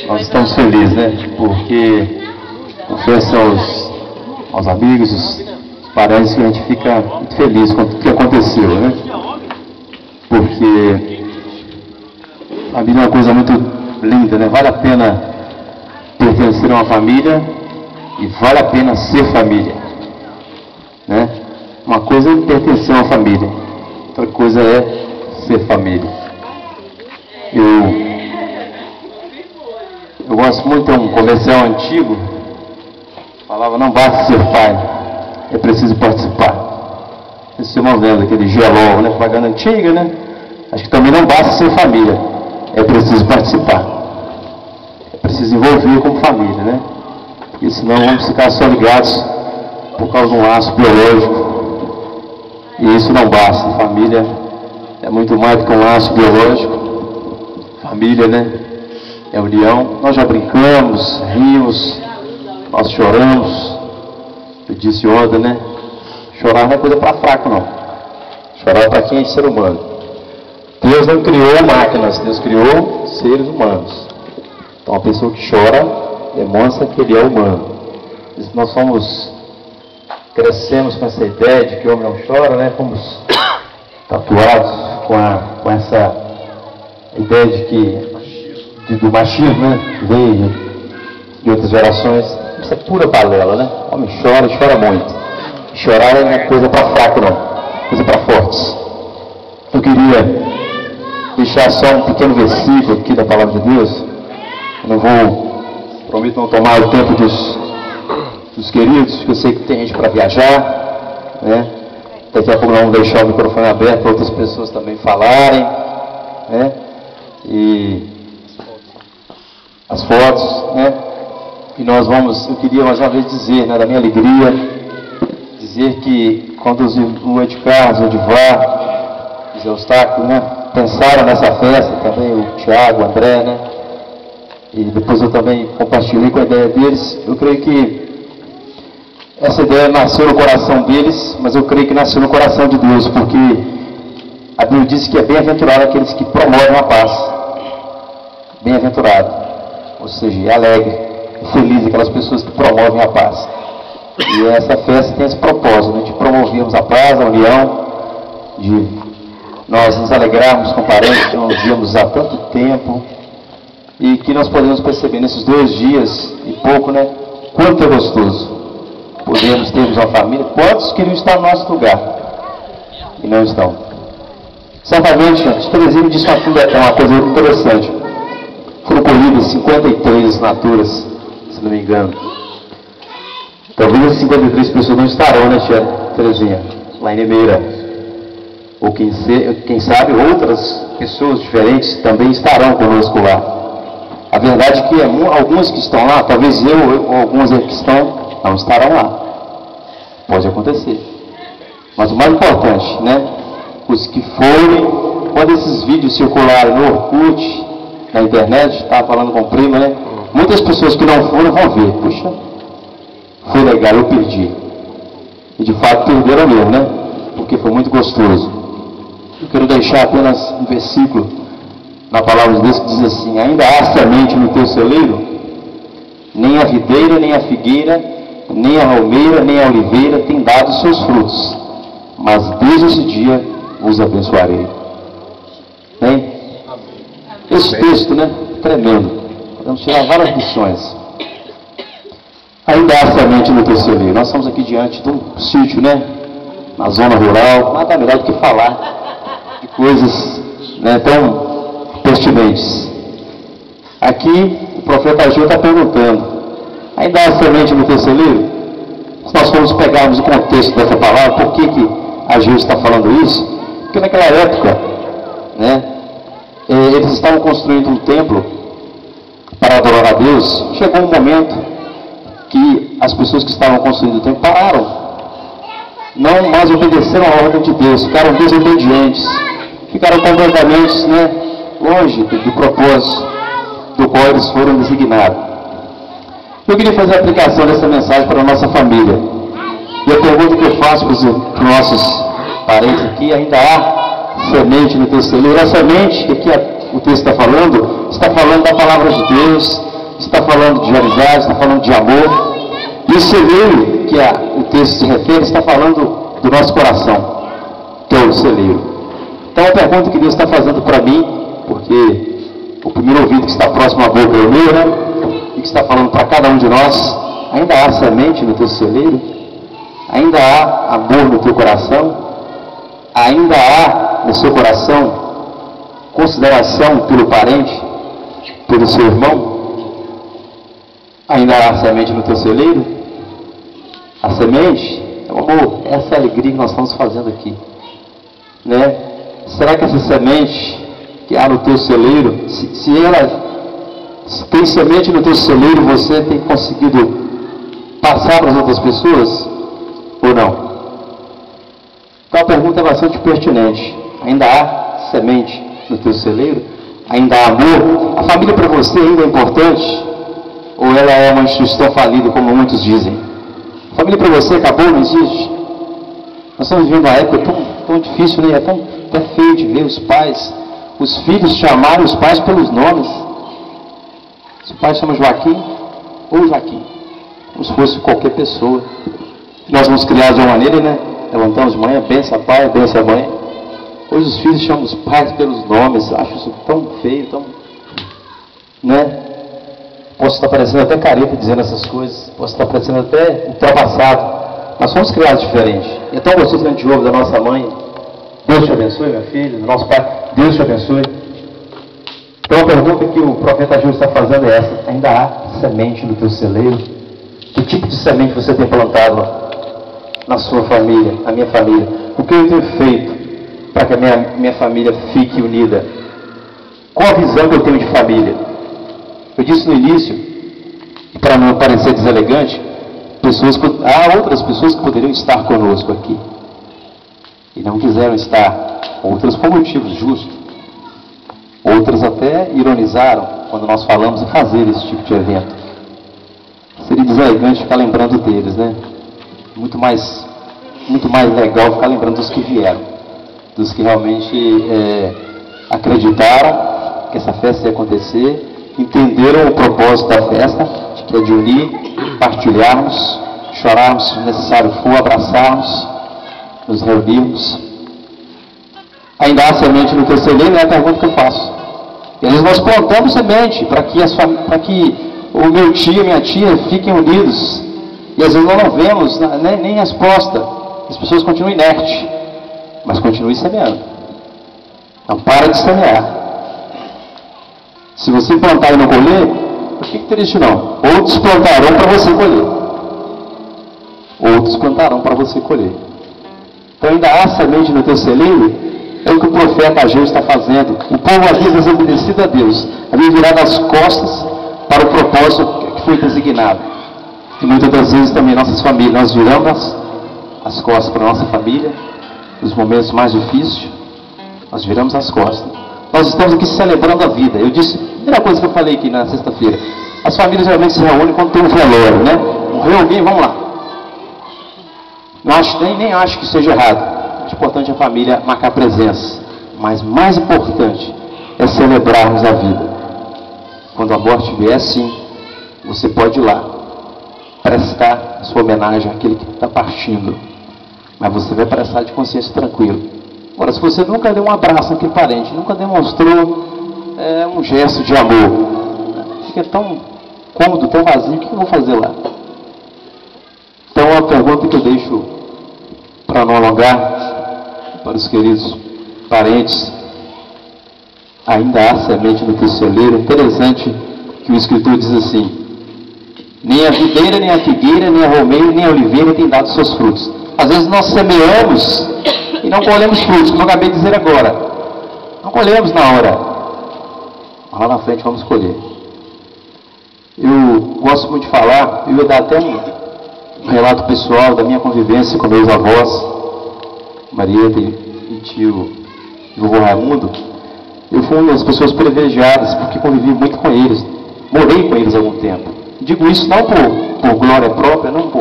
Nós estamos felizes, né? Porque confesso aos amigos, os parentes, que a gente fica muito feliz com o que aconteceu, né? Porque a família é uma coisa muito linda, né? Vale a pena pertencer a uma família e vale a pena ser família, né? Uma coisa é pertencer a uma família, outra coisa é ser família. Eu gosto muito de um comercial antigo, falava: não basta ser pai, é preciso participar. Vocês estão vendo aquele gelol, né? Propaganda antiga, né? Acho que também não basta ser família, é preciso participar. É preciso envolver como família, né? Porque senão vamos ficar só ligados por causa de um laço biológico. E isso não basta. Família é muito mais do que um laço biológico. Família, né? É união. Nós já brincamos, rimos, nós choramos. Eu disse ontem, né? Chorar não é coisa para fraco, não. Chorar é para quem é ser humano. Deus não criou máquinas, Deus criou seres humanos. Então a pessoa que chora demonstra que ele é humano. E se nós crescemos com essa ideia de que o homem não chora, né? Fomos tatuados com essa ideia do machismo, né? Que veio de outras gerações. Isso é pura balela, né? O homem chora e chora muito. Chorar não é coisa para fraco, não. Coisa para fortes. Eu queria deixar só um pequeno versículo aqui da Palavra de Deus. Eu não prometo não tomar o tempo dos queridos, porque eu sei que tem gente para viajar, né? Daqui a pouco nós vamos deixar o microfone aberto para outras pessoas também falarem, né? E as fotos, né? E eu queria mais uma vez dizer, né, da minha alegria, dizer que quando o Ed Carlos, o Edivar, o Zé Eustáquio, né, pensaram nessa festa, também o Tiago, o André, né? E depois eu também compartilhei com a ideia deles. Eu creio que essa ideia nasceu no coração deles, mas eu creio que nasceu no coração de Deus, porque a Bíblia diz que é bem-aventurado aqueles que promovem a paz. Bem-aventurado, ou seja, é alegre, é feliz aquelas pessoas que promovem a paz. E essa festa tem esse propósito, né, de promovermos a paz, a união, de nós nos alegrarmos com parentes que não víamos há tanto tempo, e que nós podemos perceber nesses 2 dias e pouco, né, quanto é gostoso podemos termos uma família. Quantos queriam estar no nosso lugar e não estão? Certamente, gente, Terezinha disse uma coisa muito interessante. Foram colhidas 53 assinaturas, se não me engano. Talvez as 53 pessoas não estarão, né, tia Terezinha, lá em Limeira. Ou quem sabe outras pessoas diferentes também estarão conosco lá. A verdade é que alguns que estão lá, talvez eu ou alguns que estão, não estarão lá. Pode acontecer. Mas o mais importante, né? Os que forem, quando esses vídeos circularem no Orkut, na internet, estava falando com o primo, né? Muitas pessoas que não foram vão ver. Puxa, foi legal, eu perdi. E de fato perderam mesmo, né? Porque foi muito gostoso. Eu quero deixar apenas um versículo na palavra de Deus que diz assim: ainda há semente no teu celeiro, nem a videira, nem a figueira, nem a romeira, nem a oliveira tem dado seus frutos, mas desde esse dia vos abençoarei. Bem, esse texto, né, tremendo. Podemos tirar várias lições. Ainda há semente no teu celeiro. Nós estamos aqui diante de um sítio, né, na zona rural. Nada melhor do que falar de coisas, né, tão pertinentes. Aqui o profeta Ageu está perguntando: ainda há semente no teu celeiro? Se nós formos pegarmos o contexto dessa palavra, por que Ageu está falando isso? Porque naquela época, né, eles estavam construindo um templo para adorar a Deus. Chegou um momento que as pessoas que estavam construindo o templo pararam, não mais obedeceram a ordem de Deus, ficaram desobedientes, ficaram completamente, né, longe do propósito do qual eles foram designados. Eu queria fazer a aplicação dessa mensagem para a nossa família. E a pergunta que eu faço para os nossos parentes aqui: ainda há semente no teu celeiro? A semente que aqui o texto está falando falando da palavra de Deus, está falando de amizade, está falando de amor. E o celeiro, que o texto se refere, está falando do nosso coração, que é o celeiro. Então a pergunta que Deus está fazendo para mim, porque o primeiro ouvido que está próximo à boca é o meu, né? E que está falando para cada um de nós: ainda há semente no teu celeiro? Ainda há amor no teu coração? Ainda há no seu coração consideração pelo parente, pelo seu irmão? Ainda há semente no teu celeiro? A semente, amor, essa é a alegria que nós estamos fazendo aqui, né? Será que essa semente que há no teu celeiro, se tem semente no teu celeiro, você tem conseguido passar para as outras pessoas ou não? Então a pergunta é bastante pertinente. Ainda há semente no teu celeiro? Ainda há amor? A família para você ainda é importante? Ou ela é uma instituição falida, como muitos dizem? A família para você acabou, não existe? Nós estamos vivendo uma época tão difícil, né? É tão feio de ver os filhos chamarem os pais pelos nomes. Se o pai chama Joaquim, ou Joaquim, como se fosse qualquer pessoa. Nós fomos criados de uma maneira, né? Levantamos de manhã, benção pai, benção mãe. Hoje os filhos chamam os pais pelos nomes. Acho isso tão feio, tão... né? Posso estar parecendo até careta dizendo essas coisas. Posso estar parecendo até ultrapassado. Nós somos criados diferentes. E é tão gostoso que a gente ouve da nossa mãe: Deus te abençoe, meu filho. Do nosso pai: Deus te abençoe. Então a pergunta que o profeta Ageu está fazendo é essa: ainda há semente no teu celeiro? Que tipo de semente você tem plantado na sua família, na minha família? O que eu tenho feito para que a minha família fique unida? Qual a visão que eu tenho de família? Eu disse no início, para não parecer deselegante, há outras pessoas que poderiam estar conosco aqui e não quiseram estar, outras por motivos justos, outras até ironizaram quando nós falamos em fazer esse tipo de evento. Seria deselegante ficar lembrando deles, né? Muito mais legal ficar lembrando dos que vieram, dos que realmente acreditaram que essa festa ia acontecer, entenderam o propósito da festa, que é de unir, partilharmos, chorarmos se necessário for, abraçarmos, nos reunirmos. Ainda há semente no teu celeiro? É a pergunta que eu faço. E às vezes nós plantamos semente para que o meu tio e minha tia fiquem unidos, e às vezes nós não vemos nem resposta. As pessoas continuam inertes, mas continuem semeando. Não para de semear. Se você plantar e não colher, não fique triste não. Outros plantarão para você colher. Outros plantarão para você colher. Então ainda há semente no teu celeiro? É o que o profeta Ageu está fazendo. O povo havia desobedecido a Deus, havia virado as costas para o propósito que foi designado. E muitas das vezes também nossas famílias, nós viramos as costas para a nossa família, nos momentos mais difíceis, nós viramos as costas. Nós estamos aqui celebrando a vida. Eu disse, a primeira coisa que eu falei aqui na sexta-feira: as famílias geralmente se reúnem quando tem um velório, né? Morreu alguém, vamos lá. Nem acho que seja errado. O importante é a família marcar presença. Mas mais importante é celebrarmos a vida. Quando a morte vier, sim, você pode ir lá prestar sua homenagem àquele que está partindo. Mas você vai prestar de consciência tranquilo. Agora, se você nunca deu um abraço àquele parente, nunca demonstrou um gesto de amor, fica tão cômodo, tão vazio, o que eu vou fazer lá? Então, a pergunta que eu deixo, para não alongar, para os queridos parentes: ainda há semente no teu celeiro? Interessante que o escritor diz assim: nem a videira, nem a figueira, nem a romeira, nem a oliveira tem dado seus frutos. Às vezes nós semeamos e não colhemos frutos, como eu acabei de dizer agora. Não colhemos na hora, mas lá na frente vamos colher. Eu gosto muito de falar, eu ia dar até um relato pessoal da minha convivência com meus avós, Marieta e tio vovô Raimundo. Eu fui uma das pessoas privilegiadas, porque convivi muito com eles, morei com eles há algum tempo. Digo isso não por glória própria, não por